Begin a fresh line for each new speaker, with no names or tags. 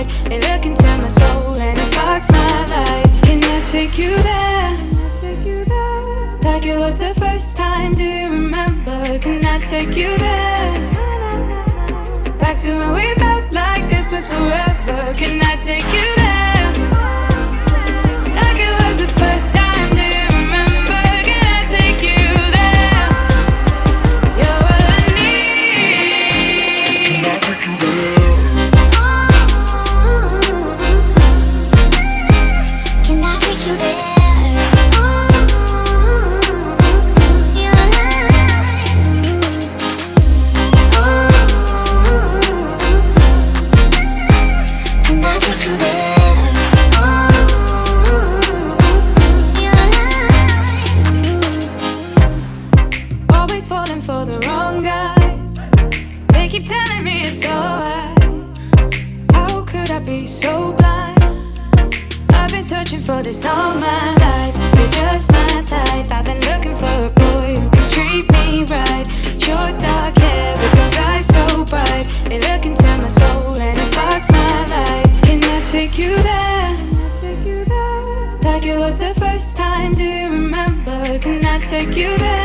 bright. They look into my soul and it sparks my life. Can I take you there? Like it was the first time, do you remember? Can I take you there? Back to when we felt like this was forever. Can I take you there? Like it was the first time, do you remember? Can I take you there? You're all I need.
Can I take you there?
Can I take you there?
Falling for the wrong guys. They keep telling me it's alright. How could I be so blind? I've been searching for this all my life. You're just my type. I've been looking for a boy who can treat me right. Your dark hair with those eyes so bright. They look into my soul and it sparks my life. Can I take you there? Like it was the first time, do you remember? Can I take you there?